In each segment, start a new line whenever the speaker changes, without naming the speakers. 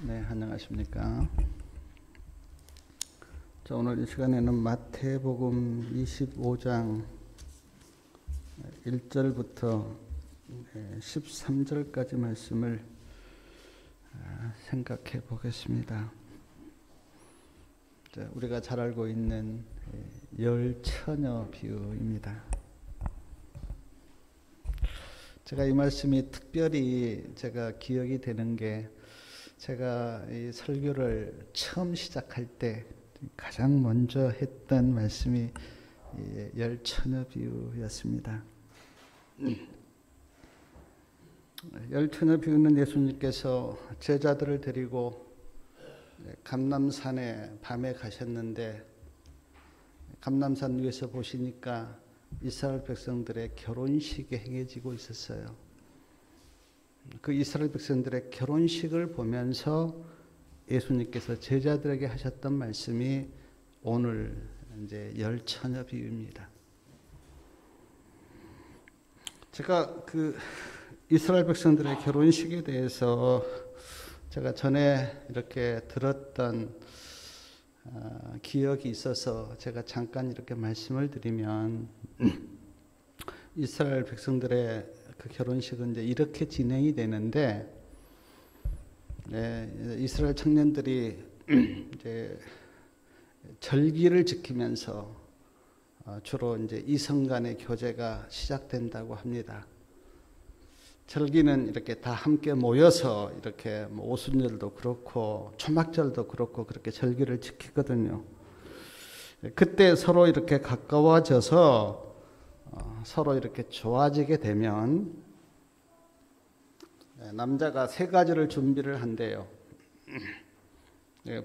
네, 안녕하십니까. 자, 오늘 이 시간에는 마태복음 25장 1절부터 13절까지 말씀을 생각해 보겠습니다. 자, 우리가 잘 알고 있는 열 처녀 비유입니다. 제가 이 말씀이 특별히 제가 기억이 되는 게, 제가 이 설교를 처음 시작할 때 가장 먼저 했던 말씀이 열 처녀 비유였습니다. 열 처녀 비유는 예수님께서 제자들을 데리고 감람산에 밤에 가셨는데, 감람산 위에서 보시니까 이스라엘 백성들의 결혼식이 행해지고 있었어요. 그 이스라엘 백성들의 결혼식을 보면서 예수님께서 제자들에게 하셨던 말씀이 오늘 이제 열 처녀 비유입니다. 제가 그 이스라엘 백성들의 결혼식에 대해서 제가 전에 이렇게 들었던 기억이 있어서 제가 잠깐 이렇게 말씀을 드리면, 이스라엘 백성들의 그 결혼식은 이제 이렇게 진행이 되는데, 이스라엘 청년들이 이제 절기를 지키면서 주로 이제 이성 간의 교제가 시작된다고 합니다. 절기는 이렇게 다 함께 모여서 이렇게 오순절도 그렇고 초막절도 그렇고 그렇게 절기를 지키거든요. 그때 서로 이렇게 가까워져서 서로 이렇게 좋아지게 되면 남자가 세 가지를 준비를 한대요.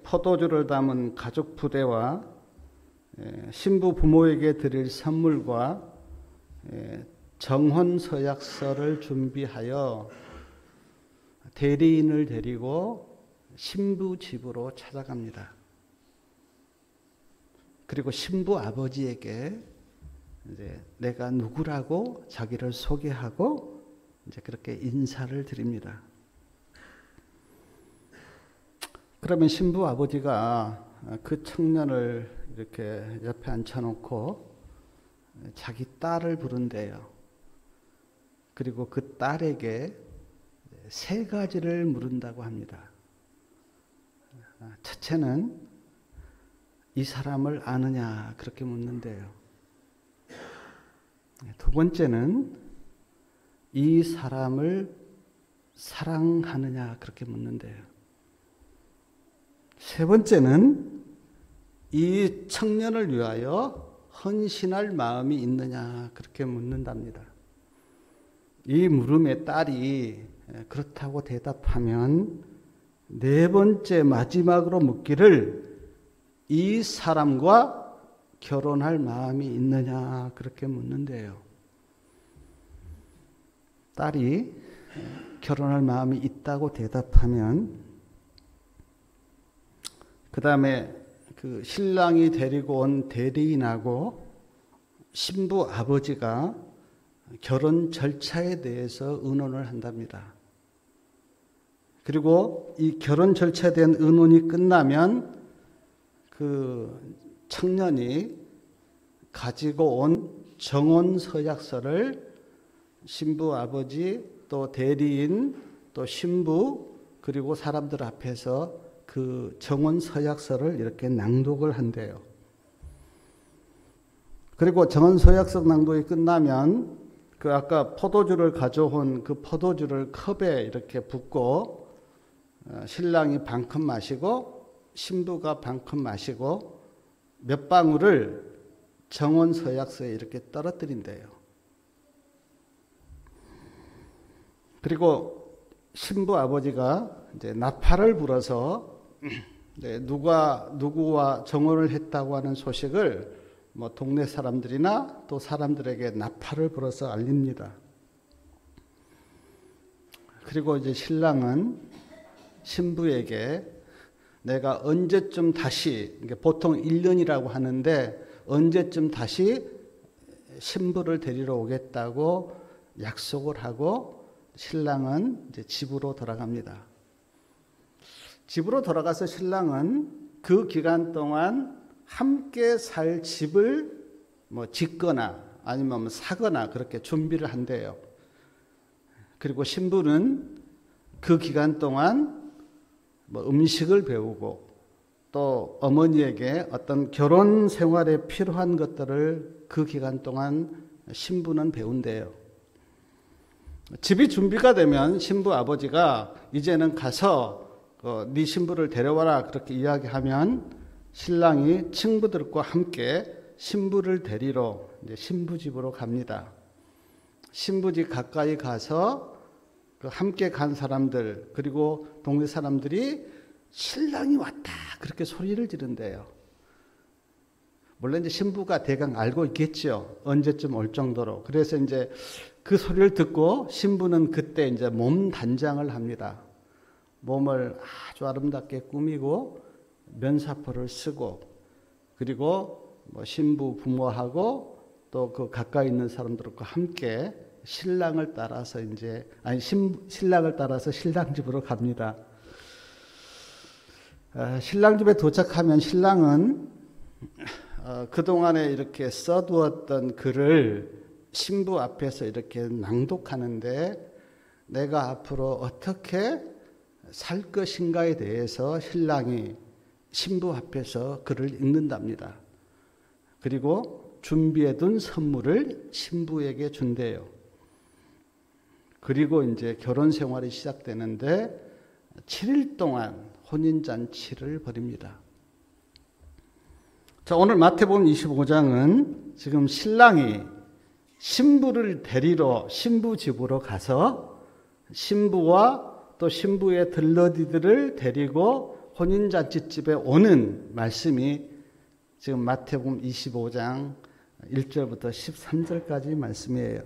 포도주를 담은 가죽 부대와 신부 부모에게 드릴 선물과 정혼 서약서를 준비하여 대리인을 데리고 신부 집으로 찾아갑니다. 그리고 신부 아버지에게 이제 내가 누구라고 자기를 소개하고 이제 그렇게 인사를 드립니다. 그러면 신부 아버지가 그 청년을 이렇게 옆에 앉혀놓고 자기 딸을 부른대요. 그리고 그 딸에게 세 가지를 물은다고 합니다. 첫째는 이 사람을 아느냐 그렇게 묻는데요. 두 번째는 이 사람을 사랑하느냐 그렇게 묻는데요. 세 번째는 이 청년을 위하여 헌신할 마음이 있느냐 그렇게 묻는답니다. 이 물음에 딸이 그렇다고 대답하면 네 번째 마지막으로 묻기를 이 사람과 결혼할 마음이 있느냐 그렇게 묻는데요. 딸이 결혼할 마음이 있다고 대답하면 그 다음에 그 신랑이 데리고 온 대리인하고 신부 아버지가 결혼 절차에 대해서 의논을 한답니다. 그리고 이 결혼 절차에 대한 의논이 끝나면 그 청년이 가지고 온 정혼 서약서를 신부 아버지 또 대리인 또 신부 그리고 사람들 앞에서 그 정혼 서약서를 이렇게 낭독을 한대요. 그리고 정혼 서약서 낭독이 끝나면 그 아까 포도주를 가져온 그 포도주를 컵에 이렇게 붓고 신랑이 반컵 마시고 신부가 반컵 마시고 몇 방울을 정혼 서약서에 이렇게 떨어뜨린대요. 그리고 신부 아버지가 이제 나팔을 불어서 누가 누구와 정혼을 했다고 하는 소식을 동네 사람들이나 또 사람들에게 나팔을 불어서 알립니다. 그리고 이제 신랑은 신부에게 내가 언제쯤 다시, 보통 1년이라고 하는데 언제쯤 다시 신부를 데리러 오겠다고 약속을 하고 신랑은 이제 집으로 돌아갑니다. 집으로 돌아가서 신랑은 그 기간 동안 함께 살 집을 짓거나 아니면 사거나 그렇게 준비를 한대요. 그리고 신부는 그 기간 동안 음식을 배우고 또 어머니에게 어떤 결혼 생활에 필요한 것들을 그 기간 동안 신부는 배운대요. 집이 준비가 되면 신부 아버지가 이제는 가서 네 신부를 데려와라 그렇게 이야기하면 신랑이 친구들과 함께 신부를 데리러 이제 신부 집으로 갑니다. 신부 집 가까이 가서 함께 간 사람들 그리고 동네 사람들이 신랑이 왔다 그렇게 소리를 지른대요. 물론 이제 신부가 대강 알고 있겠죠. 언제쯤 올 정도로. 그래서 이제 그 소리를 듣고 신부는 그때 이제 몸 단장을 합니다. 몸을 아주 아름답게 꾸미고 면사포를 쓰고 그리고 신부 부모하고 또 그 가까이 있는 사람들과 함께 신랑을 따라서 신랑을 따라서 신랑 집으로 갑니다. 신랑 집에 도착하면 신랑은 그동안에 이렇게 써두었던 글을 신부 앞에서 이렇게 낭독하는데 내가 앞으로 어떻게 살 것인가에 대해서 신랑이 신부 앞에서 글을 읽는답니다. 그리고 준비해둔 선물을 신부에게 준대요. 그리고 이제 결혼 생활이 시작되는데 7일 동안 혼인잔치를 벌입니다. 자, 오늘 마태복음 25장은 지금 신랑이 신부를 데리러 신부 집으로 가서 신부와 또 신부의 들러리들을 데리고 혼인잔치집에 오는 말씀이 지금 마태복음 25장 1절부터 13절까지 말씀이에요.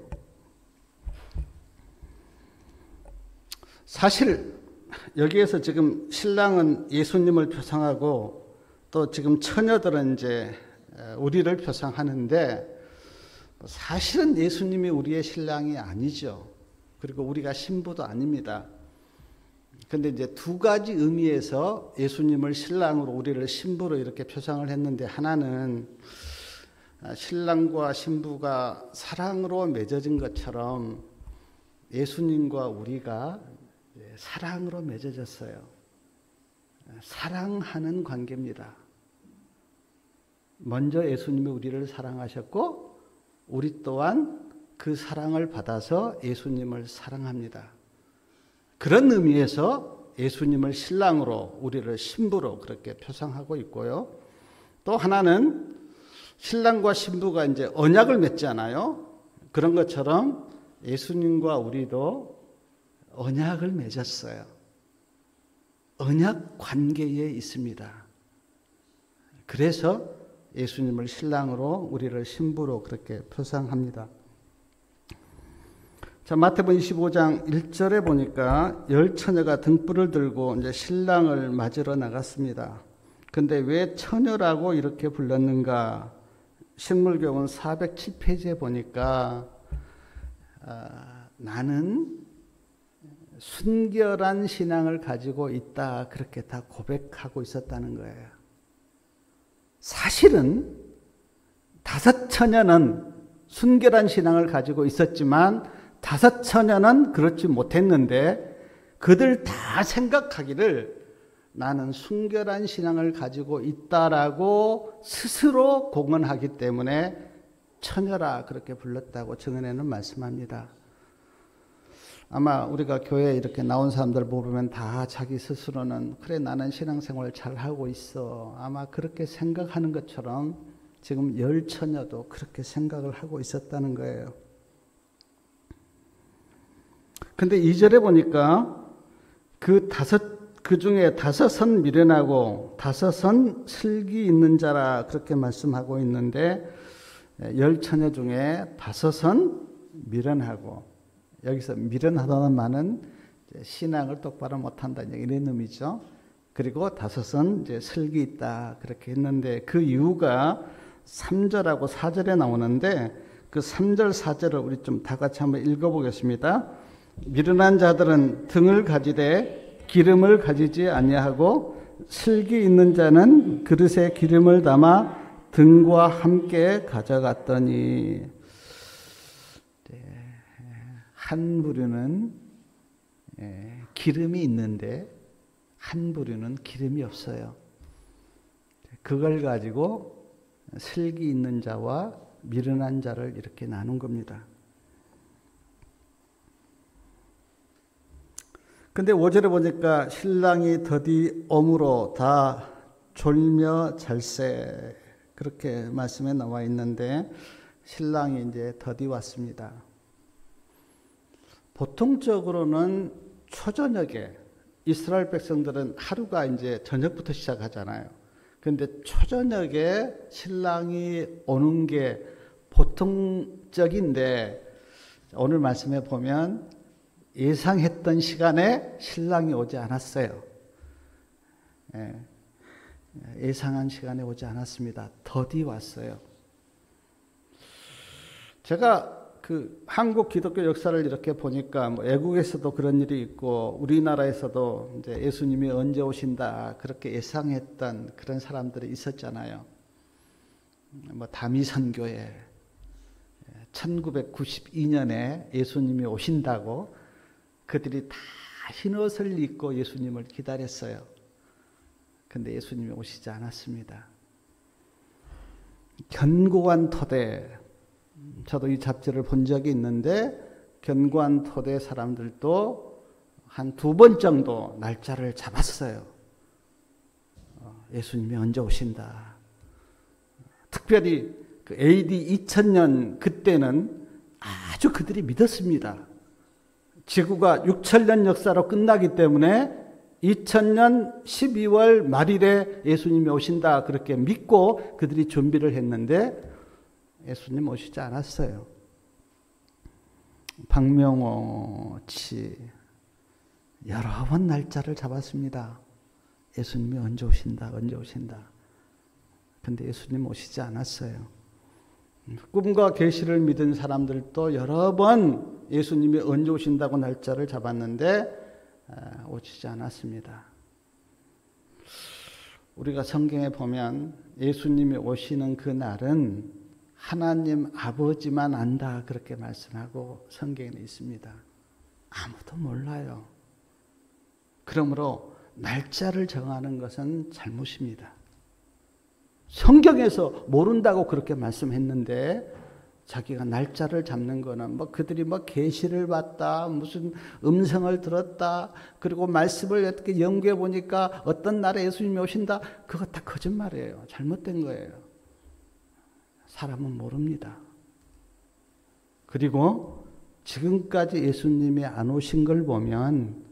사실 여기에서 지금 신랑은 예수님을 표상하고 또 지금 처녀들은 이제 우리를 표상하는데 사실은 예수님이 우리의 신랑이 아니죠. 그리고 우리가 신부도 아닙니다. 근데 이제 두 가지 의미에서 예수님을 신랑으로 우리를 신부로 이렇게 표상을 했는데 하나는 신랑과 신부가 사랑으로 맺어진 것처럼 예수님과 우리가 사랑으로 맺어졌어요. 사랑하는 관계입니다. 먼저 예수님이 우리를 사랑하셨고 우리 또한 그 사랑을 받아서 예수님을 사랑합니다. 그런 의미에서 예수님을 신랑으로 우리를 신부로 그렇게 표상하고 있고요. 또 하나는 신랑과 신부가 이제 언약을 맺잖아요. 그런 것처럼 예수님과 우리도 언약을 맺었어요. 언약 관계에 있습니다. 그래서 예수님을 신랑으로 우리를 신부로 그렇게 표상합니다. 자, 마태복음 25장 1절에 보니까 10처녀가 등불을 들고 이제 신랑을 맞으러 나갔습니다. 근데 왜 처녀라고 이렇게 불렀는가? 신물교훈 407페이지에 보니까 나는 순결한 신앙을 가지고 있다 그렇게 다 고백하고 있었다는 거예요. 사실은 5처녀는 순결한 신앙을 가지고 있었지만 5처녀는 그렇지 못했는데 그들 다 생각하기를 나는 순결한 신앙을 가지고 있다라고 스스로 공언하기 때문에 처녀라 그렇게 불렀다고 증언에는 말씀합니다. 아마 우리가 교회에 이렇게 나온 사람들 보면 다 자기 스스로는 그래 나는 신앙생활 잘하고 있어 아마 그렇게 생각하는 것처럼 지금 10처녀도 그렇게 생각을 하고 있었다는 거예요. 근데 2절에 보니까 그 중에 5은 미련하고 5은 슬기 있는 자라 그렇게 말씀하고 있는데 10처녀 중에 5은 미련하고 여기서 미련하다는 말은 신앙을 똑바로 못한다 이런 의미죠. 그리고 5은 이제 슬기 있다 그렇게 했는데 그 이유가 3절하고 4절에 나오는데 그 3절 4절을 우리 좀 다 같이 한번 읽어보겠습니다. 미련한 자들은 등을 가지되 기름을 가지지 아니하고 슬기 있는 자는 그릇에 기름을 담아 등과 함께 가져갔더니 한 부류는 기름이 있는데 한 부류는 기름이 없어요. 그걸 가지고 슬기 있는 자와 미련한 자를 이렇게 나눈 겁니다. 근데 5절에 보니까 신랑이 더디 오므로 다 졸며 잘세 그렇게 말씀에 나와 있는데 신랑이 이제 더디 왔습니다. 보통적으로는 초저녁에 이스라엘 백성들은 하루가 이제 저녁부터 시작하잖아요. 그런데 초저녁에 신랑이 오는 게 보통적인데 오늘 말씀에 보면 예상했던 시간에 신랑이 오지 않았어요. 예상한 시간에 오지 않았습니다. 더디 왔어요. 제가 그 한국 기독교 역사를 이렇게 보니까 뭐 외국에서도 그런 일이 있고 우리나라에서도 이제 예수님이 언제 오신다 그렇게 예상했던 그런 사람들이 있었잖아요. 뭐 다미선교회 1992년에 예수님이 오신다고 그들이 다 흰옷을 입고 예수님을 기다렸어요. 근데 예수님이 오시지 않았습니다. 견고한 토대, 저도 이 잡지를 본 적이 있는데 견고한 토대 사람들도 한 2번 정도 날짜를 잡았어요. 예수님이 언제 오신다. 특별히 그 AD 2000년 그때는 아주 그들이 믿었습니다. 지구가 6000년 역사로 끝나기 때문에 2000년 12월 말일에 예수님이 오신다 그렇게 믿고 그들이 준비를 했는데 예수님 오시지 않았어요. 박명호 씨 여러 번 날짜를 잡았습니다. 예수님이 언제 오신다 언제 오신다. 근데 예수님 오시지 않았어요. 꿈과 계시를 믿은 사람들도 여러 번 예수님이 언제 오신다고 날짜를 잡았는데 오시지 않았습니다. 우리가 성경에 보면 예수님이 오시는 그 날은 하나님 아버지만 안다 그렇게 말씀하고 성경에 있습니다. 아무도 몰라요. 그러므로 날짜를 정하는 것은 잘못입니다. 성경에서 모른다고 그렇게 말씀했는데 자기가 날짜를 잡는 거는 뭐 그들이 뭐 계시를 봤다 무슨 음성을 들었다 그리고 말씀을 어떻게 연구해 보니까 어떤 날에 예수님이 오신다 그거 다 거짓말이에요. 잘못된 거예요. 사람은 모릅니다. 그리고 지금까지 예수님이 안 오신 걸 보면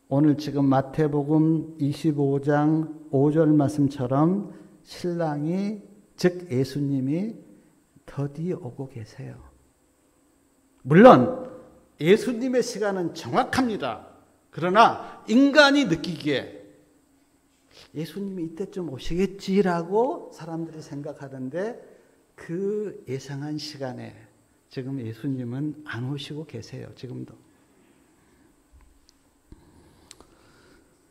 오늘 지금 마태복음 25장 5절 말씀처럼 신랑이 즉 예수님이 더디 오고 계세요. 물론 예수님의 시간은 정확합니다. 그러나 인간이 느끼기에 예수님이 이때쯤 오시겠지라고 사람들이 생각하던데 그 예상한 시간에 지금 예수님은 안 오시고 계세요. 지금도.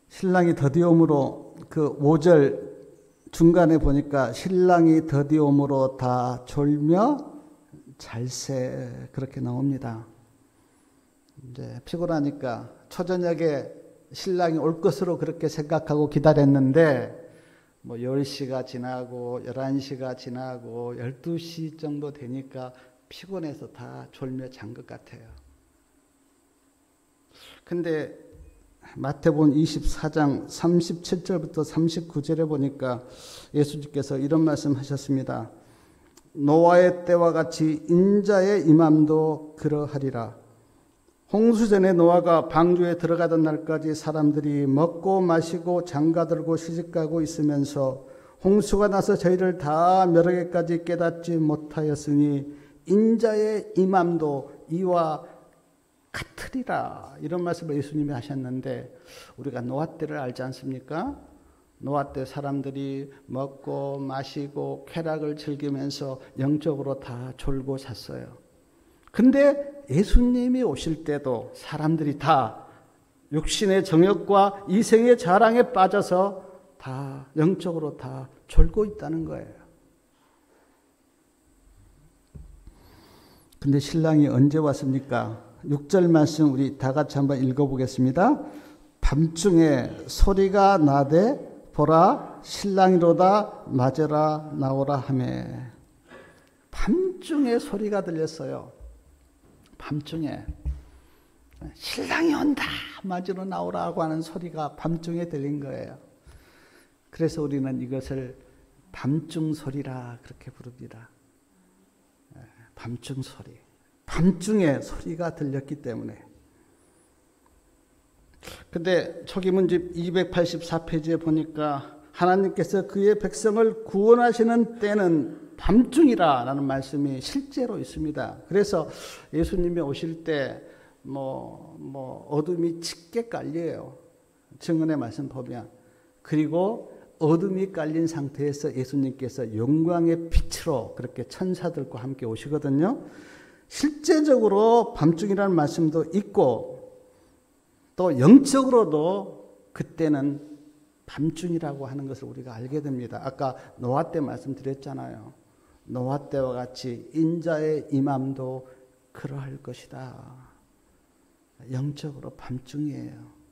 신랑이 더디 오므로 그 5절 중간에 보니까 신랑이 더디 오므로 다 졸며 잘세 그렇게 나옵니다. 이제 피곤하니까 초저녁에 신랑이 올 것으로 그렇게 생각하고 기다렸는데 뭐 10시가 지나고 11시가 지나고 12시 정도 되니까 피곤해서 다 졸며 잔 것 같아요. 근데 마태복음 24장 37절부터 39절에 보니까 예수님께서 이런 말씀 하셨습니다. 노아의 때와 같이 인자의 임함도 그러하리라. 홍수전에 노아가 방주에 들어가던 날까지 사람들이 먹고 마시고 장가들고 시집가고 있으면서 홍수가 나서 저희를 다 멸하기까지 깨닫지 못하였으니 인자의 임함도 이와 같으리라. 이런 말씀을 예수님이 하셨는데 우리가 노아 때를 알지 않습니까? 노아 때 사람들이 먹고 마시고 쾌락을 즐기면서 영적으로 다 졸고 잤어요. 근데 예수님이 오실 때도 사람들이 다 육신의 정욕과 이생의 자랑에 빠져서 다 영적으로 다 졸고 있다는 거예요. 근데 신랑이 언제 왔습니까? 6절 말씀 우리 다 같이 한번 읽어보겠습니다. 밤중에 소리가 나되 보라 신랑이로다 맞으라 나오라 하매. 밤중에 소리가 들렸어요. 밤중에 신랑이 온다 맞으러 나오라고 하는 소리가 밤중에 들린 거예요. 그래서 우리는 이것을 밤중 소리라 그렇게 부릅니다. 밤중 소리. 밤중에 소리가 들렸기 때문에. 근데 초기문집 284페이지에 보니까 하나님께서 그의 백성을 구원하시는 때는 밤중이라는 말씀이 실제로 있습니다. 그래서 예수님이 오실 때 어둠이 짙게 깔려요. 증언의 말씀 보면. 그리고 어둠이 깔린 상태에서 예수님께서 영광의 빛으로 그렇게 천사들과 함께 오시거든요. 실제적으로 밤중이라는 말씀도 있고 또 영적으로도 그때는 밤중이라고 하는 것을 우리가 알게 됩니다. 아까 노아 때 말씀드렸잖아요. 노아 때와 같이 인자의 임함도 그러할 것이다. 영적으로 밤중이에요.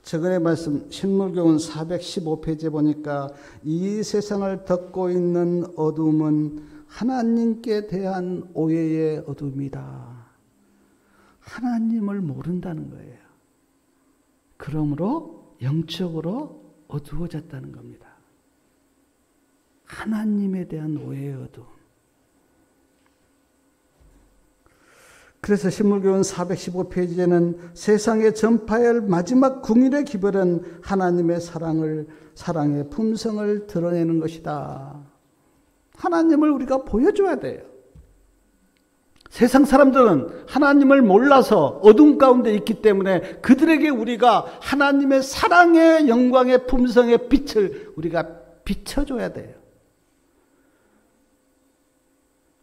최근의 말씀 신물교훈 415페이지에 보니까 이 세상을 덮고 있는 어둠은 하나님께 대한 오해의 어둠이다. 하나님을 모른다는 거예요. 그러므로 영적으로 어두워졌다는 겁니다. 하나님에 대한 오해의 어둠. 그래서 신물교훈 415페이지에는 세상에 전파해야 할 마지막 궁일의 기별은 하나님의 사랑의 품성을 드러내는 것이다. 하나님을 우리가 보여줘야 돼요. 세상 사람들은 하나님을 몰라서 어둠 가운데 있기 때문에 그들에게 우리가 하나님의 사랑의 영광의 품성의 빛을 우리가 비춰줘야 돼요.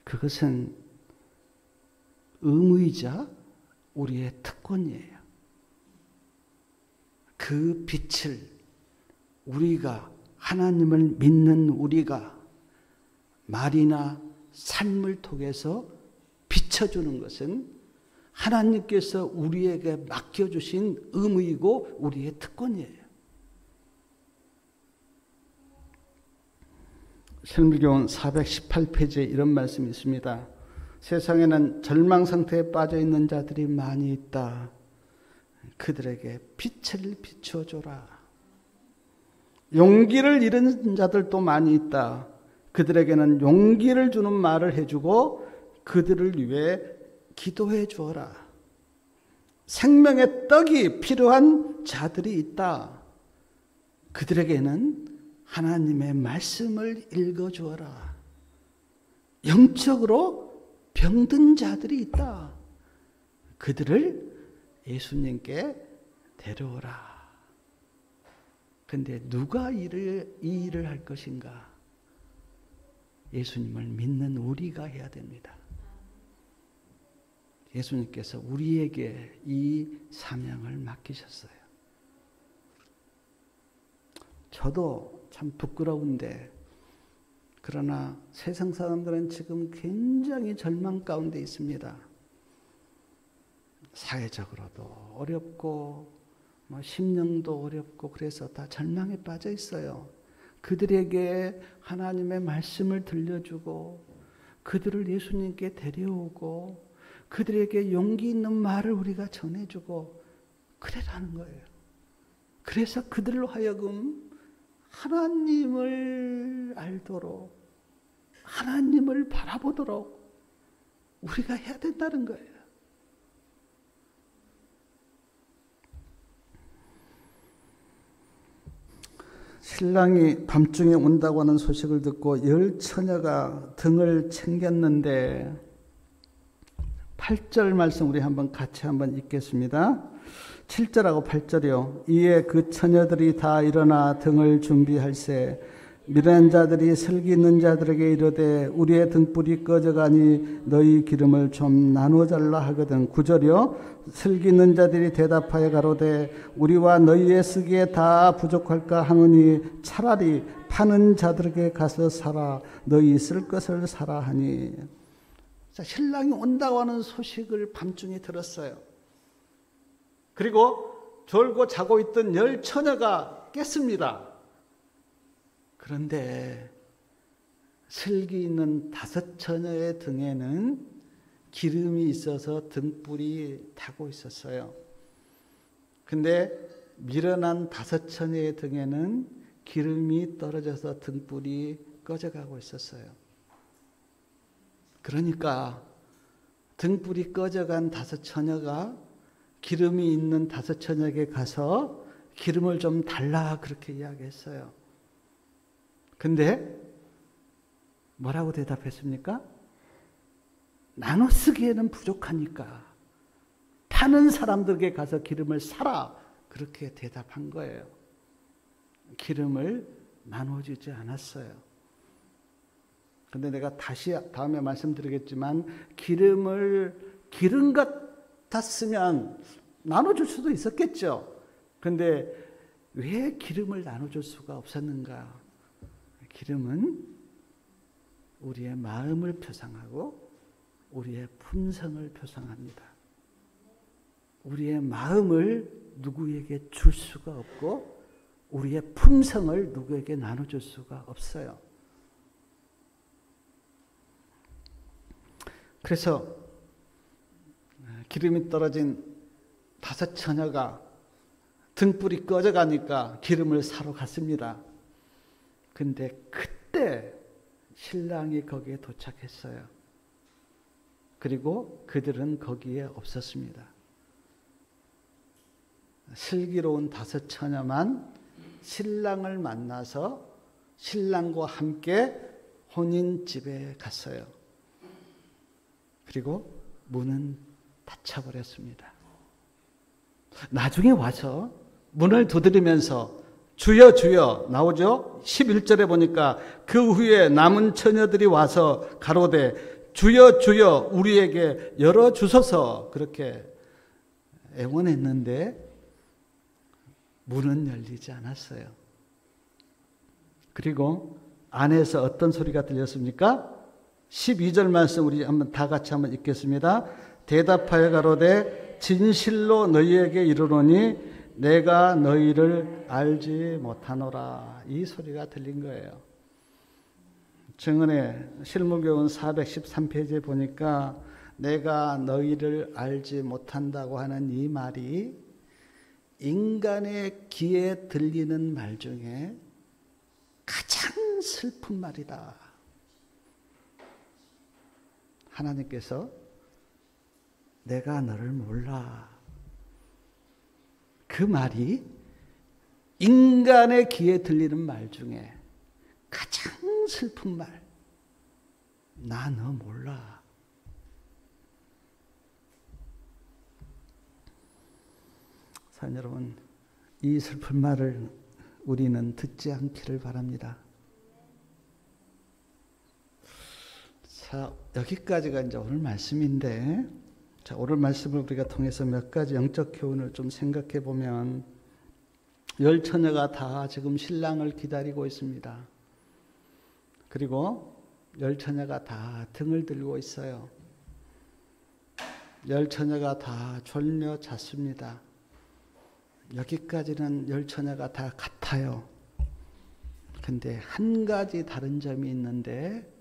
그것은 의무이자 우리의 특권이에요. 그 빛을 우리가 하나님을 믿는 우리가 말이나 삶을 통해서 비춰주는 것은 하나님께서 우리에게 맡겨주신 의무이고 우리의 특권이에요. 신물교훈 418페이지에 이런 말씀이 있습니다. 세상에는 절망 상태에 빠져 있는 자들이 많이 있다. 그들에게 빛을 비춰줘라. 용기를 잃은 자들도 많이 있다. 그들에게는 용기를 주는 말을 해주고 그들을 위해 기도해 주어라. 생명의 떡이 필요한 자들이 있다. 그들에게는 하나님의 말씀을 읽어주어라. 영적으로 병든 자들이 있다. 그들을 예수님께 데려오라. 그런데 누가 이 일을 할 것인가? 예수님을 믿는 우리가 해야 됩니다. 예수님께서 우리에게 이 사명을 맡기셨어요. 저도 참 부끄러운데 그러나 세상 사람들은 지금 굉장히 절망 가운데 있습니다. 사회적으로도 어렵고 심령도 어렵고 그래서 다 절망에 빠져 있어요. 그들에게 하나님의 말씀을 들려주고 그들을 예수님께 데려오고 그들에게 용기 있는 말을 우리가 전해주고 그래라는 거예요. 그래서 그들로 하여금 하나님을 알도록 하나님을 바라보도록 우리가 해야 된다는 거예요. 신랑이 밤중에 온다고 하는 소식을 듣고 10처녀가 등을 챙겼는데 8절 말씀 우리 같이 한번 읽겠습니다. 7절하고 8절이요. 이에 그 처녀들이 다 일어나 등을 준비할세 미련한 자들이 슬기 있는 자들에게 이르되 우리의 등불이 꺼져가니 너희 기름을 좀 나누어 달라 하거든. 9절이요. 슬기 있는 자들이 대답하여 가로되 우리와 너희의 쓰기에 다 부족할까 하노니 차라리 파는 자들에게 가서 사라. 너희 쓸 것을 사라 하니. 자, 신랑이 온다고 하는 소식을 밤중에 들었어요. 그리고 졸고 자고 있던 10처녀가 깼습니다. 그런데 슬기 있는 5처녀의 등에는 기름이 있어서 등불이 타고 있었어요. 근데 미련한 5처녀의 등에는 기름이 떨어져서 등불이 꺼져가고 있었어요. 그러니까 등불이 꺼져간 5처녀가 기름이 있는 5처녀에게 가서 기름을 좀 달라 그렇게 이야기했어요. 근데 뭐라고 대답했습니까? 나눠 쓰기에는 부족하니까 파는 사람들에게 가서 기름을 사라 그렇게 대답한 거예요. 기름을 나눠주지 않았어요. 근데 내가 다시 다음에 말씀드리겠지만 기름 같았으면 나눠줄 수도 있었겠죠. 근데 왜 기름을 나눠줄 수가 없었는가? 기름은 우리의 마음을 표상하고 우리의 품성을 표상합니다. 우리의 마음을 누구에게 줄 수가 없고 우리의 품성을 누구에게 나눠줄 수가 없어요. 그래서 기름이 떨어진 5처녀가 등불이 꺼져가니까 기름을 사러 갔습니다. 근데 그때 신랑이 거기에 도착했어요. 그리고 그들은 거기에 없었습니다. 슬기로운 5처녀만 신랑을 만나서 신랑과 함께 혼인집에 갔어요. 그리고 문은 닫혀버렸습니다. 나중에 와서 문을 두드리면서 주여 주여 나오죠. 11절에 보니까 그 후에 남은 처녀들이 와서 가로되 주여 주여 우리에게 열어주소서 그렇게 애원했는데 문은 열리지 않았어요. 그리고 안에서 어떤 소리가 들렸습니까? 12절 말씀 우리 한번 다 같이 한번 읽겠습니다. 대답하여 가로되 진실로 너희에게 이르노니 내가 너희를 알지 못하노라. 이 소리가 들린 거예요. 정은혜 실무교훈 413페이지에 보니까 내가 너희를 알지 못한다고 하는 이 말이 인간의 귀에 들리는 말 중에 가장 슬픈 말이다. 하나님께서 내가 너를 몰라. 그 말이 인간의 귀에 들리는 말 중에 가장 슬픈 말. 나 너 몰라. 사랑 여러분, 이 슬픈 말을 우리는 듣지 않기를 바랍니다. 자, 여기까지가 이제 오늘 말씀인데, 자, 오늘 말씀을 우리가 통해서 몇 가지 영적 교훈을 좀 생각해 보면, 10처녀가 다 지금 신랑을 기다리고 있습니다. 그리고 10처녀가 다 등을 들고 있어요. 10처녀가 다 졸려 잤습니다. 여기까지는 10처녀가 다 같아요. 근데 한 가지 다른 점이 있는데,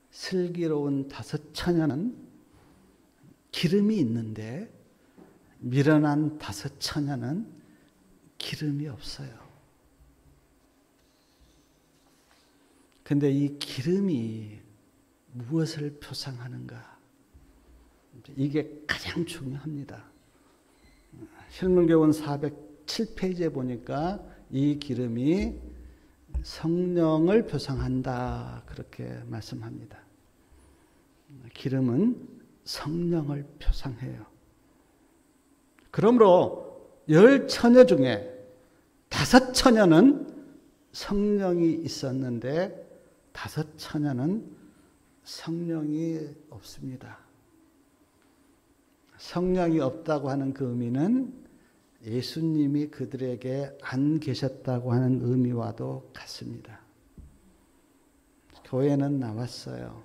슬기로운 5처녀는 기름이 있는데 미련한 5처녀는 기름이 없어요. 근데 이 기름이 무엇을 표상하는가? 이게 가장 중요합니다. 실문교훈 407페이지에 보니까 이 기름이 성령을 표상한다. 그렇게 말씀합니다. 기름은 성령을 표상해요. 그러므로 10처녀 중에 5처녀는 성령이 있었는데 다섯 처녀는 성령이 없습니다. 성령이 없다고 하는 그 의미는 예수님이 그들에게 안 계셨다고 하는 의미와도 같습니다. 교회는 나왔어요.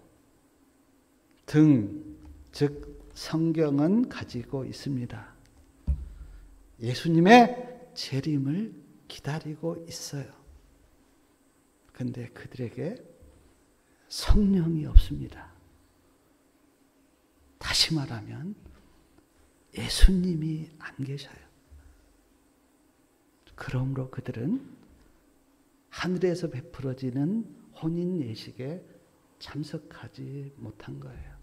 즉 성경은 가지고 있습니다. 예수님의 재림을 기다리고 있어요. 근데 그들에게 성령이 없습니다. 다시 말하면 예수님이 안 계셔요. 그러므로 그들은 하늘에서 베풀어지는 혼인 예식에 참석하지 못한 거예요.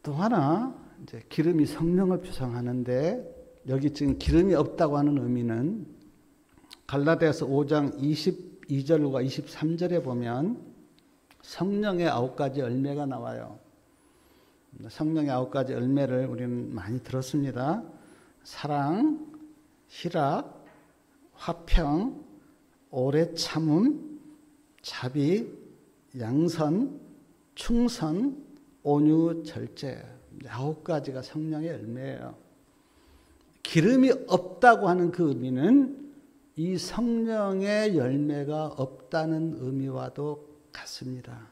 또 하나 이제 기름이 성령을 표상하는데 여기 지금 기름이 없다고 하는 의미는 갈라디아서 5장 22절과 23절에 보면 성령의 9가지 열매가 나와요. 성령의 9가지 열매를 우리는 많이 들었습니다. 사랑, 희락, 화평, 오래 참음, 자비, 양선, 충선, 온유, 절제. 9가지가 성령의 열매예요. 기름이 없다고 하는 그 의미는 이 성령의 열매가 없다는 의미와도 같습니다.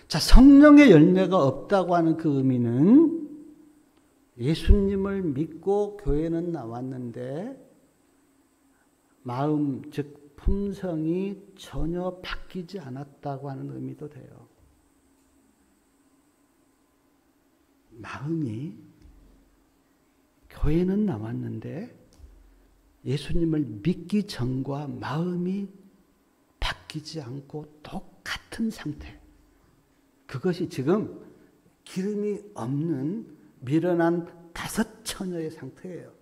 자, 성령의 열매가 없다고 하는 그 의미는 예수님을 믿고 교회는 나왔는데 마음, 즉 품성이 전혀 바뀌지 않았다고 하는 의미도 돼요. 마음이 교회는 나왔는데 예수님을 믿기 전과 마음이 바뀌지 않고 똑같은 상태. 그것이 지금 기름이 없는 미련한 다섯 처녀의 상태예요.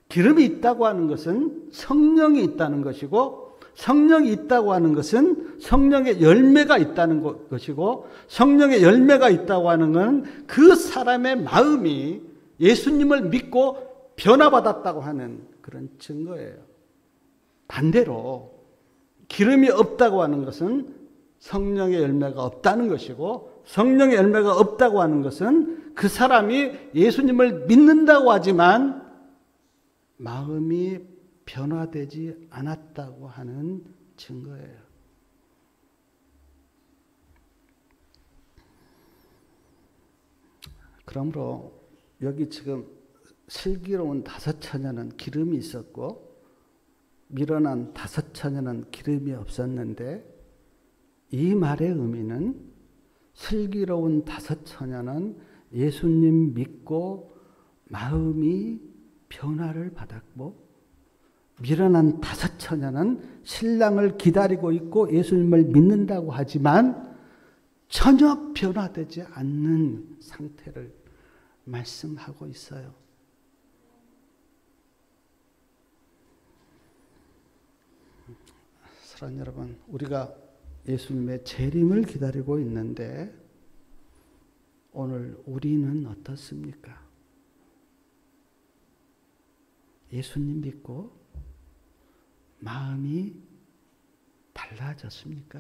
기름이 있다고 하는 것은 성령이 있다는 것이고 성령이 있다고 하는 것은 성령의 열매가 있다는 것이고 성령의 열매가 있다고 하는 건 그 사람의 마음이 예수님을 믿고 변화받았다고 하는 그런 증거예요. 반대로 기름이 없다고 하는 것은 성령의 열매가 없다는 것이고 성령의 열매가 없다고 하는 것은 그 사람이 예수님을 믿는다고 하지만 마음이 변화되지 않았다고 하는 증거예요. 그러므로 여기 지금 슬기로운 다섯 처녀는 기름이 있었고 미련한 다섯 처녀는 기름이 없었는데 이 말의 의미는 슬기로운 다섯 처녀는 예수님 믿고 마음이 변화를 받았고 미련한 다섯 처녀는 신랑을 기다리고 있고 예수님을 믿는다고 하지만 전혀 변화되지 않는 상태를 말씀하고 있어요. 사랑하는 여러분, 우리가 예수님의 재림을 기다리고 있는데 오늘 우리는 어떻습니까? 예수님 믿고 마음이 달라졌습니까?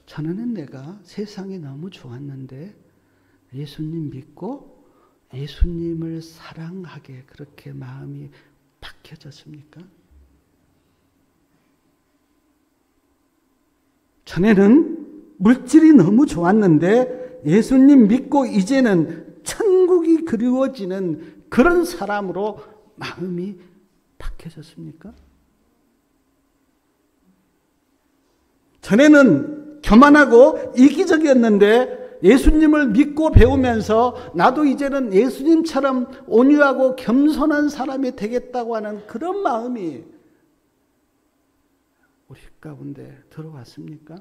전에는 내가 세상이 너무 좋았는데 예수님 믿고 예수님을 사랑하게 그렇게 마음이 바뀌어졌습니까? 전에는 물질이 너무 좋았는데 예수님 믿고 이제는 천국이 그리워지는 그런 사람으로 마음이 바뀌어졌습니까? 전에는 교만하고 이기적이었는데 예수님을 믿고 배우면서 나도 이제는 예수님처럼 온유하고 겸손한 사람이 되겠다고 하는 그런 마음이 우리 가운데 들어왔습니까?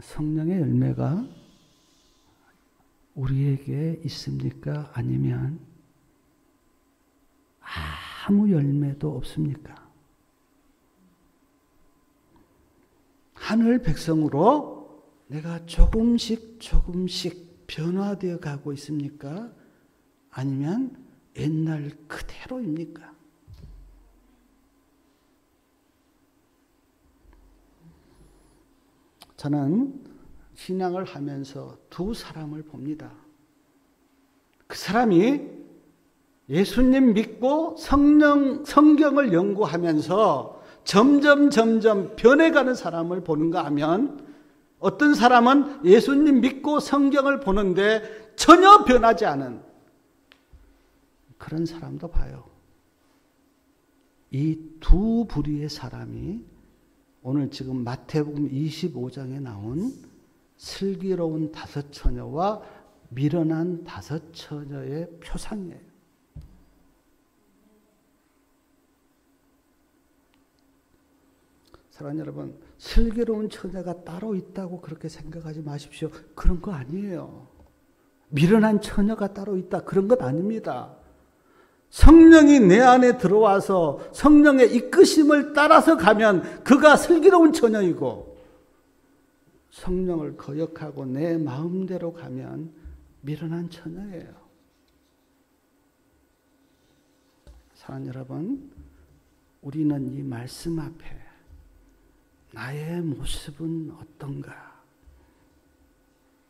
성령의 열매가 우리에게 있습니까? 아니면 아무 열매도 없습니까? 하늘 백성으로 내가 조금씩 변화되어 가고 있습니까? 아니면 옛날 그대로입니까? 저는 신앙을 하면서 두 사람을 봅니다. 그 사람이 예수님 믿고 성경을 연구하면서 점점 변해가는 사람을 보는가 하면, 어떤 사람은 예수님 믿고 성경을 보는데 전혀 변하지 않은 그런 사람도 봐요. 이 두 부류의 사람이 오늘 지금 마태복음 25장에 나온 슬기로운 다섯 처녀와 미련한 다섯 처녀의 표상이에요. 사랑하는 여러분, 슬기로운 처녀가 따로 있다고 그렇게 생각하지 마십시오. 그런 거 아니에요. 미련한 처녀가 따로 있다, 그런 것 아닙니다. 성령이 내 안에 들어와서 성령의 이끄심을 따라서 가면 그가 슬기로운 처녀이고, 성령을 거역하고 내 마음대로 가면 미련한 처녀예요. 사랑하는 여러분, 우리는 이 말씀 앞에 나의 모습은 어떤가?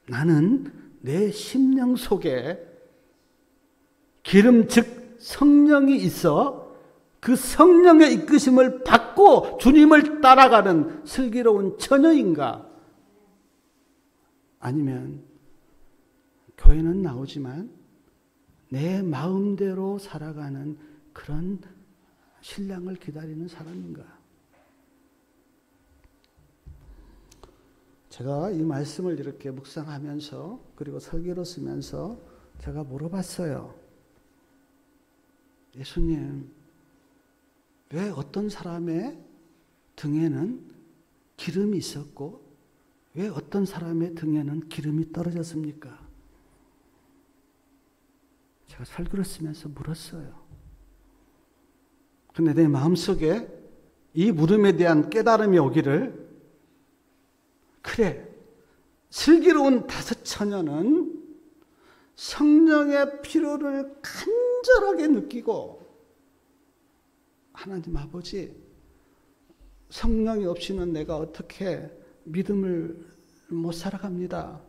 나는 내 심령 속에 기름 즉 성령이 있어 그 성령의 이끄심을 받고 주님을 따라가는 슬기로운 처녀인가? 아니면 교회는 나오지만 내 마음대로 살아가는 그런 신랑을 기다리는 사람인가? 제가 이 말씀을 이렇게 묵상하면서 그리고 설교를 쓰면서 제가 물어봤어요. 예수님, 왜 어떤 사람의 등에는 기름이 있었고 왜 어떤 사람의 등에는 기름이 떨어졌습니까? 제가 설교를 쓰면서 물었어요. 근데 내 마음속에 이 물음에 대한 깨달음이 오기를, 그래, 슬기로운 다섯 처녀는 성령의 필요를 간절하게 느끼고, 하나님 아버지, 성령이 없이는 내가 어떻게 믿음을 못 살아갑니다.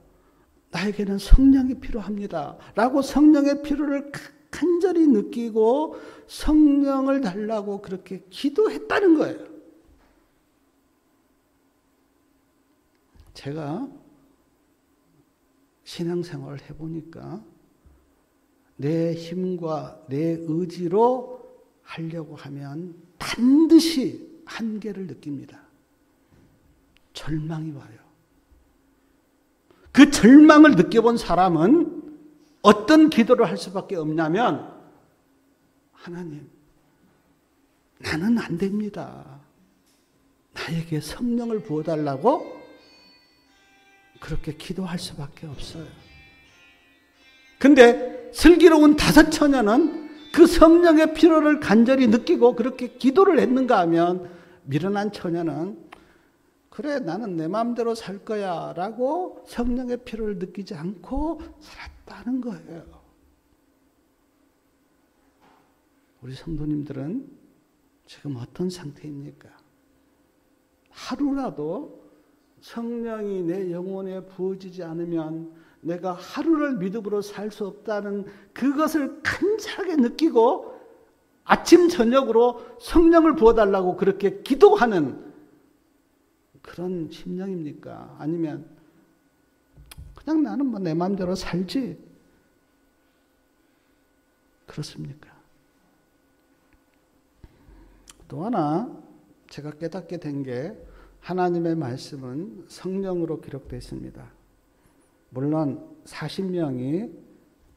나에게는 성령이 필요합니다. 라고 성령의 필요를 간절히 느끼고 성령을 달라고 그렇게 기도했다는 거예요. 제가 신앙생활을 해보니까 내 힘과 내 의지로 하려고 하면 반드시 한계를 느낍니다. 절망이 와요. 그 절망을 느껴본 사람은 어떤 기도를 할 수밖에 없냐면, 하나님, 나는 안 됩니다. 나에게 성령을 부어달라고 그렇게 기도할 수밖에 없어요. 근데 슬기로운 다섯 처녀는 그 성령의 필요를 간절히 느끼고 그렇게 기도를 했는가 하면, 미련한 처녀는 그래, 나는 내 마음대로 살 거야 라고 성령의 필요를 느끼지 않고 살았다는 거예요. 우리 성도님들은 지금 어떤 상태입니까? 하루라도 성령이 내 영혼에 부어지지 않으면 내가 하루를 믿음으로 살 수 없다는 그것을 간절하게 느끼고 아침 저녁으로 성령을 부어달라고 그렇게 기도하는 그런 심령입니까? 아니면 그냥 나는 뭐 내 마음대로 살지, 그렇습니까? 또 하나 제가 깨닫게 된 게, 하나님의 말씀은 성령으로 기록되어 있습니다. 물론 40명이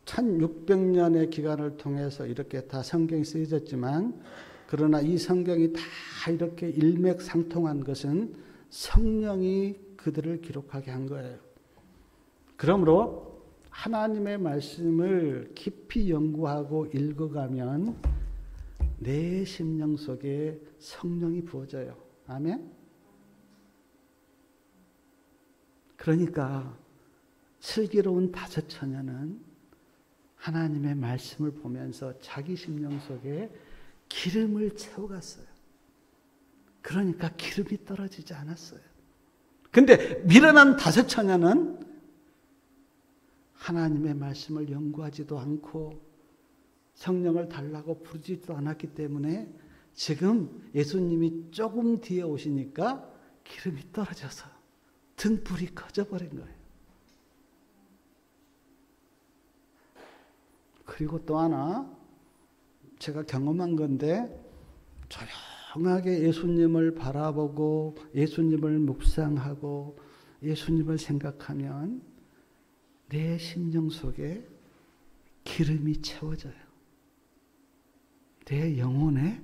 1600년의 기간을 통해서 이렇게 다 성경이 쓰여졌지만, 그러나 이 성경이 다 이렇게 일맥상통한 것은 성령이 그들을 기록하게 한 거예요. 그러므로 하나님의 말씀을 깊이 연구하고 읽어가면 내 심령 속에 성령이 부어져요. 아멘? 그러니까 슬기로운 다섯 처녀는 하나님의 말씀을 보면서 자기 심령 속에 기름을 채워갔어요. 그러니까 기름이 떨어지지 않았어요. 근데 미련한 다섯 처녀는 하나님의 말씀을 연구하지도 않고 성령을 달라고 부르지도 않았기 때문에 지금 예수님이 조금 뒤에 오시니까 기름이 떨어져서 등불이 꺼져버린 거예요. 그리고 또 하나 제가 경험한 건데 조용하게 예수님을 바라보고 예수님을 묵상하고 예수님을 생각하면 내 심령 속에 기름이 채워져요. 내 영혼에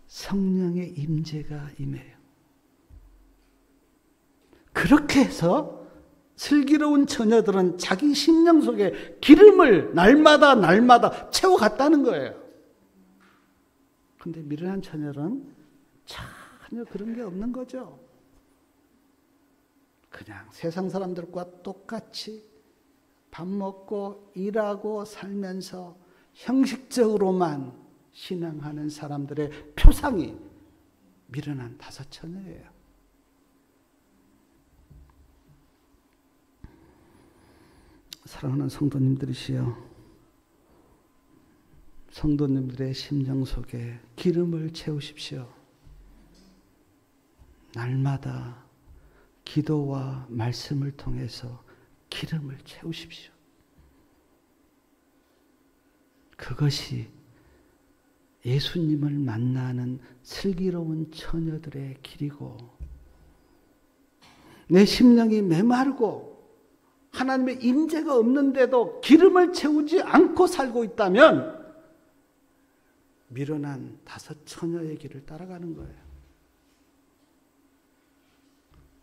성령의 임재가 임해요. 그렇게 해서 슬기로운 처녀들은 자기 심령 속에 기름을 날마다 채워갔다는 거예요. 근데 미련한 처녀는 전혀 그런 게 없는 거죠. 그냥 세상 사람들과 똑같이 밥 먹고 일하고 살면서 형식적으로만 신앙하는 사람들의 표상이 미련한 다섯 처녀예요. 사랑하는 성도님들이시여, 성도님들의 심령 속에 기름을 채우십시오. 날마다 기도와 말씀을 통해서 기름을 채우십시오. 그것이 예수님을 만나는 슬기로운 처녀들의 길이고, 내 심령이 메마르고 하나님의 임재가 없는데도 기름을 채우지 않고 살고 있다면 미련한 다섯 처녀의 길을 따라가는 거예요.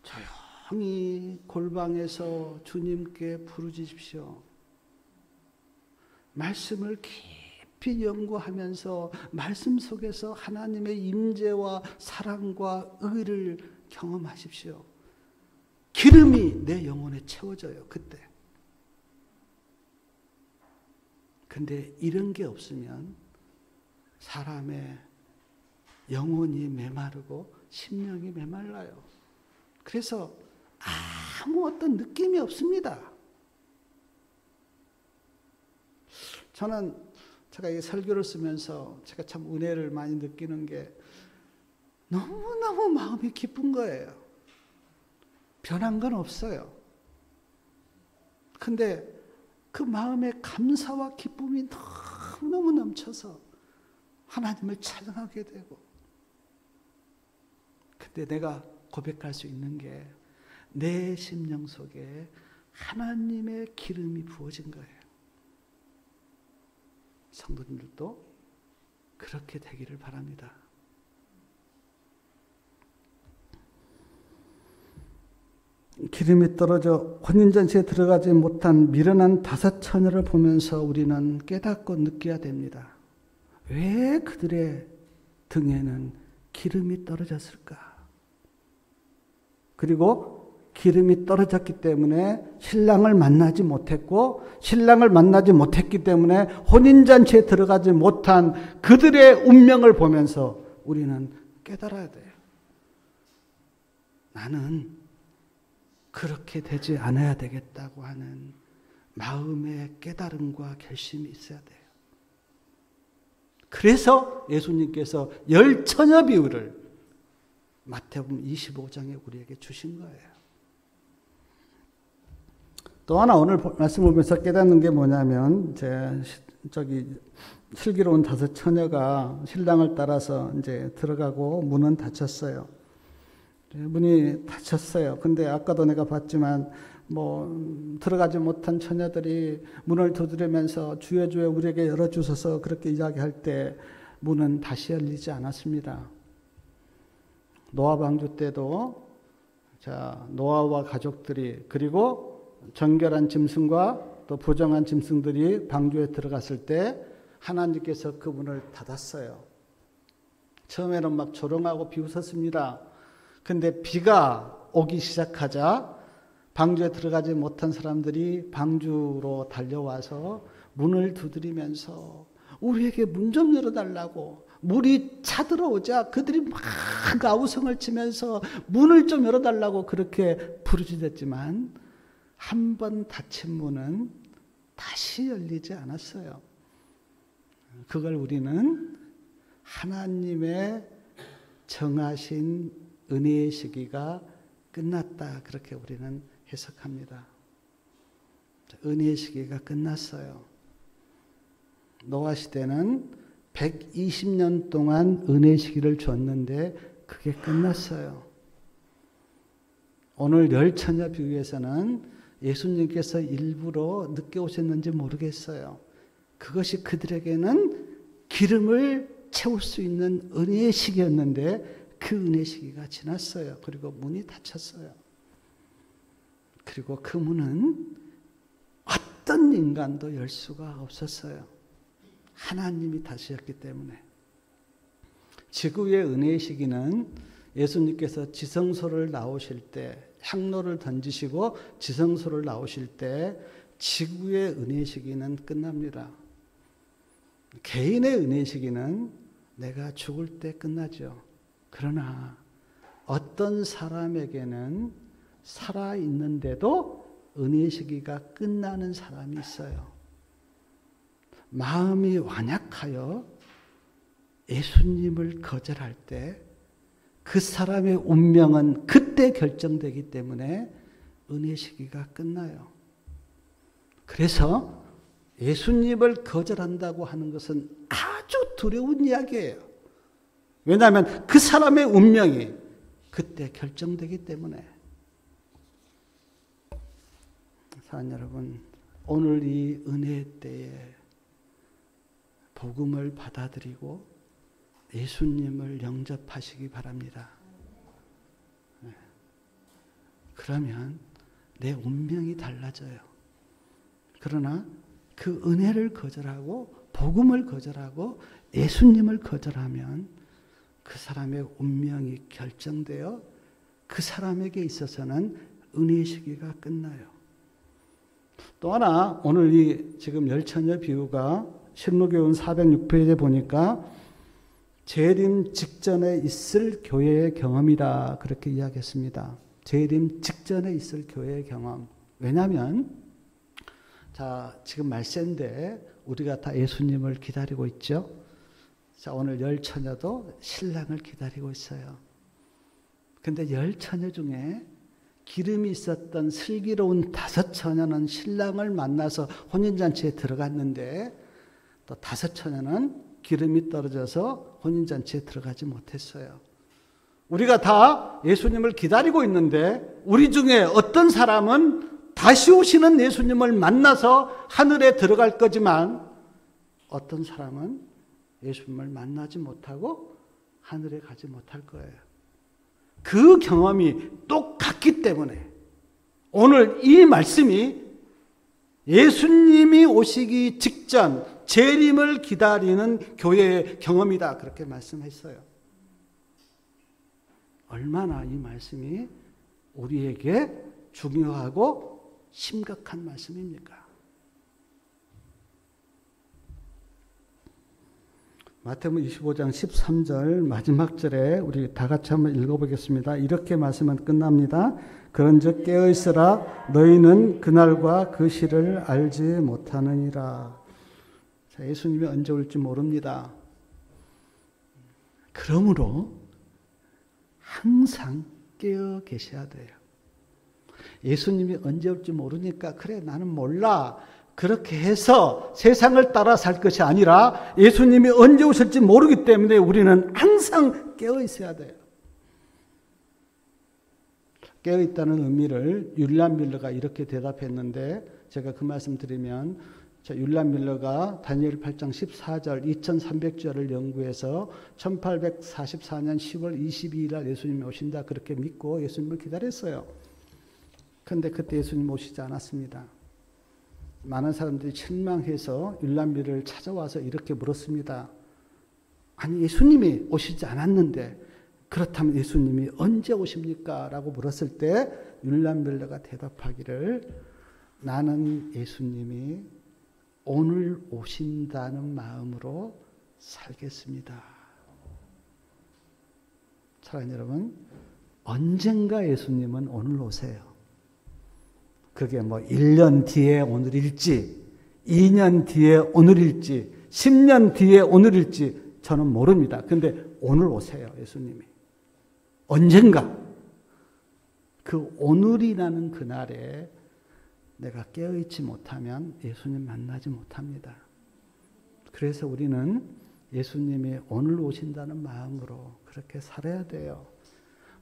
조용히 골방에서 주님께 부르짖으십시오. 말씀을 깊이 연구하면서 말씀 속에서 하나님의 임재와 사랑과 의를 경험하십시오. 기름이 내 영혼에 채워져요. 그때. 근데 이런 게 없으면 사람의 영혼이 메마르고 심령이 메말라요. 그래서 아무 어떤 느낌이 없습니다. 저는 제가 이 설교를 쓰면서 제가 참 은혜를 많이 느끼는 게 너무너무 마음이 기쁜 거예요. 변한 건 없어요. 근데 그 마음의 감사와 기쁨이 너무너무 넘쳐서 하나님을 찬양하게 되고, 근데 내가 고백할 수 있는 게 내 심령 속에 하나님의 기름이 부어진 거예요. 성도님들도 그렇게 되기를 바랍니다. 기름이 떨어져 혼인잔치에 들어가지 못한 미련한 다섯 처녀를 보면서 우리는 깨닫고 느껴야 됩니다. 왜 그들의 등에는 기름이 떨어졌을까? 그리고 기름이 떨어졌기 때문에 신랑을 만나지 못했고, 신랑을 만나지 못했기 때문에 혼인잔치에 들어가지 못한 그들의 운명을 보면서 우리는 깨달아야 돼요. 나는 그렇게 되지 않아야 되겠다고 하는 마음의 깨달음과 결심이 있어야 돼요. 그래서 예수님께서 열 처녀 비유를 마태복음 25장에 우리에게 주신 거예요. 또 하나 오늘 말씀을 보면서 깨닫는 게 뭐냐면, 슬기로운 다섯 처녀가 신랑을 따라서 이제 들어가고 문은 닫혔어요. 문이 닫혔어요. 근데 아까도 내가 봤지만 들어가지 못한 처녀들이 문을 두드리면서 주여 주여 우리에게 열어주소서 그렇게 이야기할 때 문은 다시 열리지 않았습니다. 노아 방주 때도 노아와 가족들이, 그리고 정결한 짐승과 또 부정한 짐승들이 방주에 들어갔을 때 하나님께서 그 문을 닫았어요. 처음에는 막 조롱하고 비웃었습니다. 근데 비가 오기 시작하자 방주에 들어가지 못한 사람들이 방주로 달려와서 문을 두드리면서 우리에게 문 좀 열어달라고, 물이 차들어오자 그들이 막 아우성을 치면서 문을 좀 열어달라고 그렇게 부르짖었지만 한 번 닫힌 문은 다시 열리지 않았어요. 그걸 우리는 하나님의 정하신 은혜의 시기가 끝났다, 그렇게 우리는 해석합니다. 은혜의 시기가 끝났어요. 노아 시대는 120년 동안 은혜의 시기를 줬는데 그게 끝났어요. 오늘 열 처녀 비유에서는 예수님께서 일부러 늦게 오셨는지 모르겠어요. 그것이 그들에게는 기름을 채울 수 있는 은혜의 시기였는데 그 은혜의 시기가 지났어요. 그리고 문이 닫혔어요. 그리고 그 문은 어떤 인간도 열 수가 없었어요. 하나님이 다스렸기 때문에. 지구의 은혜의 시기는 예수님께서 지성소를 나오실 때, 향로를 던지시고 지성소를 나오실 때 지구의 은혜의 시기는 끝납니다. 개인의 은혜의 시기는 내가 죽을 때 끝나죠. 그러나 어떤 사람에게는 살아있는데도 은혜의 시기가 끝나는 사람이 있어요. 마음이 완약하여 예수님을 거절할 때 그 사람의 운명은 그때 결정되기 때문에 은혜의 시기가 끝나요. 그래서 예수님을 거절한다고 하는 것은 아주 두려운 이야기예요. 왜냐하면 그 사람의 운명이 그때 결정되기 때문에. 사랑하는 여러분, 오늘 이 은혜의 때에 복음을 받아들이고 예수님을 영접하시기 바랍니다. 그러면 내 운명이 달라져요. 그러나 그 은혜를 거절하고 복음을 거절하고 예수님을 거절하면 그 사람의 운명이 결정되어 그 사람에게 있어서는 은혜의 시기가 끝나요. 또 하나, 오늘 이 지금 열처녀 비유가 신무교훈 406페이지에 보니까 재림 직전에 있을 교회의 경험이다, 그렇게 이야기했습니다. 재림 직전에 있을 교회의 경험. 왜냐하면 자, 지금 말세인데 우리가 다 예수님을 기다리고 있죠. 자, 오늘 열 처녀도 신랑을 기다리고 있어요. 근데 열 처녀 중에 기름이 있었던 슬기로운 5 처녀는 신랑을 만나서 혼인잔치에 들어갔는데 또 5 처녀는 기름이 떨어져서 혼인잔치에 들어가지 못했어요. 우리가 다 예수님을 기다리고 있는데 우리 중에 어떤 사람은 다시 오시는 예수님을 만나서 하늘에 들어갈 거지만 어떤 사람은 예수님을 만나지 못하고 하늘에 가지 못할 거예요. 그 경험이 똑같기 때문에 오늘 이 말씀이 예수님이 오시기 직전 재림을 기다리는 교회의 경험이다, 그렇게 말씀했어요. 얼마나 이 말씀이 우리에게 중요하고 심각한 말씀입니까? 마태복음 25장 13절 마지막 절에 우리 다 같이 한번 읽어보겠습니다. 이렇게 말씀은 끝납니다. 그런즉 깨어있으라, 너희는 그날과 그 시를 알지 못하느니라. 자, 예수님이 언제 올지 모릅니다. 그러므로 항상 깨어 계셔야 돼요. 예수님이 언제 올지 모르니까 그래 나는 몰라, 그렇게 해서 세상을 따라 살 것이 아니라 예수님이 언제 오실지 모르기 때문에 우리는 항상 깨어 있어야 돼요. 깨어 있다는 의미를 율란 밀러가 이렇게 대답했는데, 제가 그 말씀 드리면, 율란 밀러가 다니엘 8장 14절 2300절을 연구해서 1844년 10월 22일 날 예수님이 오신다 그렇게 믿고 예수님을 기다렸어요. 그런데 그때 예수님 오시지 않았습니다. 많은 사람들이 실망해서 율란 밀러를 찾아와서 이렇게 물었습니다. 아니, 예수님이 오시지 않았는데 그렇다면 예수님이 언제 오십니까? 라고 물었을 때 율람벨러가 대답하기를 나는 예수님이 오늘 오신다는 마음으로 살겠습니다. 사랑하는 여러분, 언젠가 예수님은 오늘 오세요. 그게 뭐 1년 뒤에 오늘일지 2년 뒤에 오늘일지 10년 뒤에 오늘일지 저는 모릅니다. 근데 오늘 오세요. 예수님이. 언젠가 그 오늘이라는 그날에 내가 깨어있지 못하면 예수님 만나지 못합니다. 그래서 우리는 예수님이 오늘 오신다는 마음으로 그렇게 살아야 돼요.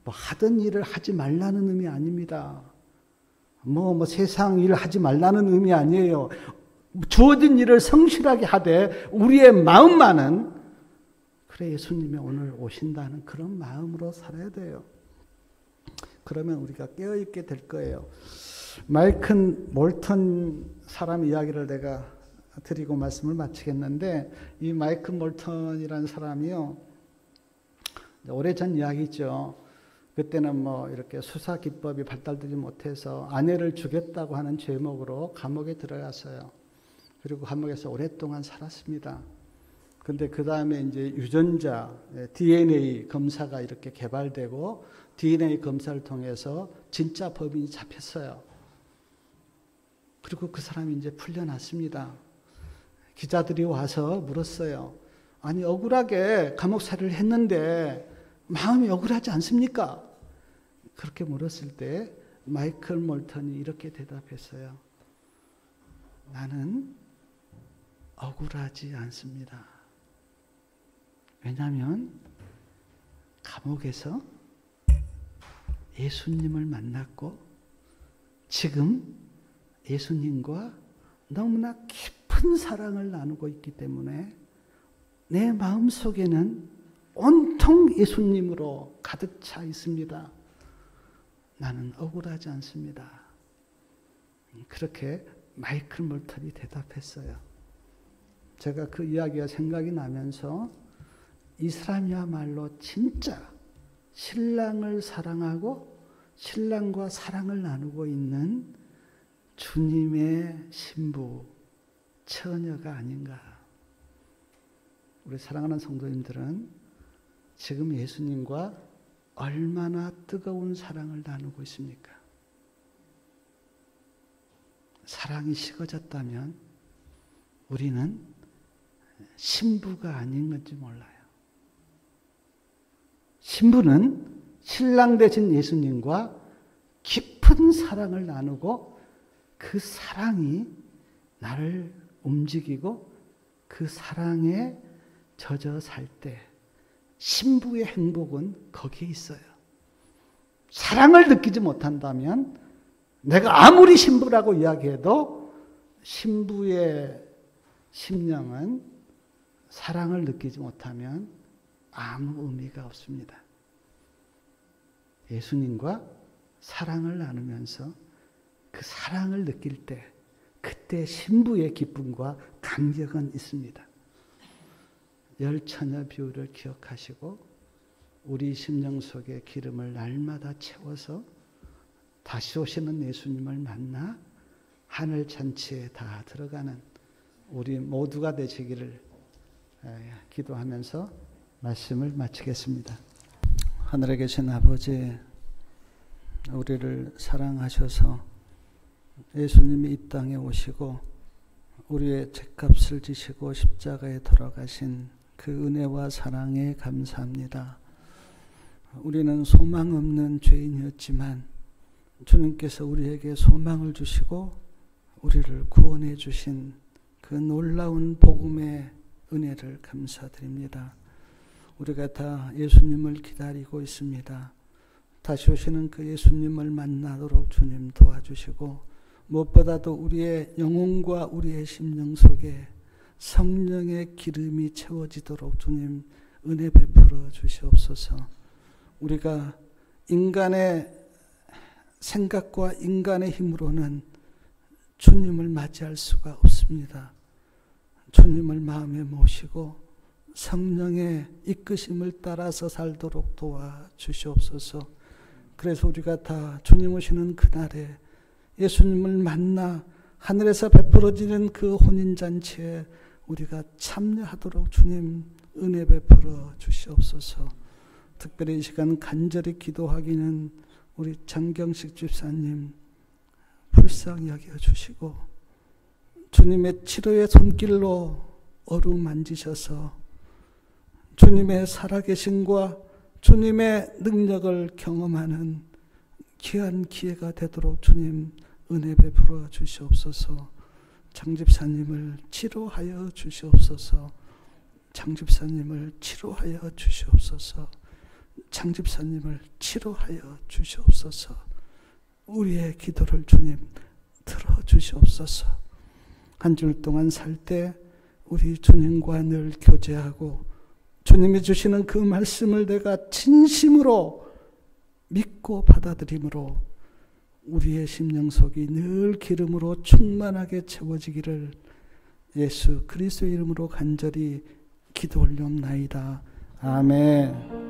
뭐 하던 일을 하지 말라는 의미 아닙니다. 뭐 세상 일 하지 말라는 의미 아니에요. 주어진 일을 성실하게 하되 우리의 마음만은 그래 예수님이 오늘 오신다는 그런 마음으로 살아야 돼요. 그러면 우리가 깨어있게 될 거예요. 마이클 몰턴 사람 이야기를 내가 드리고 말씀을 마치겠는데 이 마이클 몰턴이라는 사람이요. 오래전 이야기죠. 그때는 뭐 이렇게 수사 기법이 발달되지 못해서 아내를 죽였다고 하는 죄목으로 감옥에 들어갔어요. 그리고 감옥에서 오랫동안 살았습니다. 근데 그 다음에 이제 유전자 DNA 검사가 이렇게 개발되고 DNA 검사를 통해서 진짜 범인이 잡혔어요. 그리고 그 사람이 이제 풀려났습니다. 기자들이 와서 물었어요. 아니 억울하게 감옥살이를 했는데 마음이 억울하지 않습니까? 그렇게 물었을 때 마이클 몰턴이 이렇게 대답했어요. 나는 억울하지 않습니다. 왜냐하면 감옥에서 예수님을 만났고 지금 예수님과 너무나 깊은 사랑을 나누고 있기 때문에 내 마음속에는 온통 예수님으로 가득 차 있습니다. 나는 억울하지 않습니다. 그렇게 마이클 몰턴이 대답했어요. 제가 그 이야기가 생각이 나면서 이 사람이야말로 진짜 신랑을 사랑하고 신랑과 사랑을 나누고 있는 주님의 신부, 처녀가 아닌가. 우리 사랑하는 성도님들은 지금 예수님과 얼마나 뜨거운 사랑을 나누고 있습니까? 사랑이 식어졌다면 우리는 신부가 아닌 건지 몰라요. 신부는 신랑 되신 예수님과 깊은 사랑을 나누고 그 사랑이 나를 움직이고 그 사랑에 젖어 살 때 신부의 행복은 거기에 있어요. 사랑을 느끼지 못한다면 내가 아무리 신부라고 이야기해도 신부의 심령은 사랑을 느끼지 못하면 아무 의미가 없습니다. 예수님과 사랑을 나누면서 그 사랑을 느낄 때 그때 신부의 기쁨과 감격은 있습니다. 열 처녀 비유를 기억하시고 우리 심령 속에 기름을 날마다 채워서 다시 오시는 예수님을 만나 하늘 잔치에 다 들어가는 우리 모두가 되시기를 기도하면서 말씀을 마치겠습니다. 하늘에 계신 아버지, 우리를 사랑하셔서 예수님이 이 땅에 오시고 우리의 죄값을 지시고 십자가에 돌아가신 그 은혜와 사랑에 감사합니다. 우리는 소망 없는 죄인이었지만 주님께서 우리에게 소망을 주시고 우리를 구원해 주신 그 놀라운 복음의 은혜를 감사드립니다. 우리가 다 예수님을 기다리고 있습니다. 다시 오시는 그 예수님을 만나도록 주님 도와주시고 무엇보다도 우리의 영혼과 우리의 심령 속에 성령의 기름이 채워지도록 주님 은혜 베풀어 주시옵소서. 우리가 인간의 생각과 인간의 힘으로는 주님을 맞이할 수가 없습니다. 주님을 마음에 모시고 성령의 이끄심을 따라서 살도록 도와주시옵소서. 그래서 우리가 다 주님 오시는 그날에 예수님을 만나 하늘에서 베풀어지는 그 혼인잔치에 우리가 참여하도록 주님 은혜 베풀어 주시옵소서. 특별히 이 시간 간절히 기도하기는 우리 장경식 집사님 불쌍히 여겨 주시고 주님의 치료의 손길로 어루만지셔서 주님의 살아계심과 주님의 능력을 경험하는 귀한 기회가 되도록 주님 은혜 베풀어 주시옵소서. 장집사님을 치료하여 주시옵소서. 장집사님을 치료하여 주시옵소서. 장집사님을 치료하여 주시옵소서. 우리의 기도를 주님 들어주시옵소서. 한 주일 동안 살 때 우리 주님과 늘 교제하고 주님이 주시는 그 말씀을 내가 진심으로 믿고 받아들임으로 우리의 심령속이 늘 기름으로 충만하게 채워지기를 예수 그리스도의 이름으로 간절히 기도 올리옵나이다. 아멘.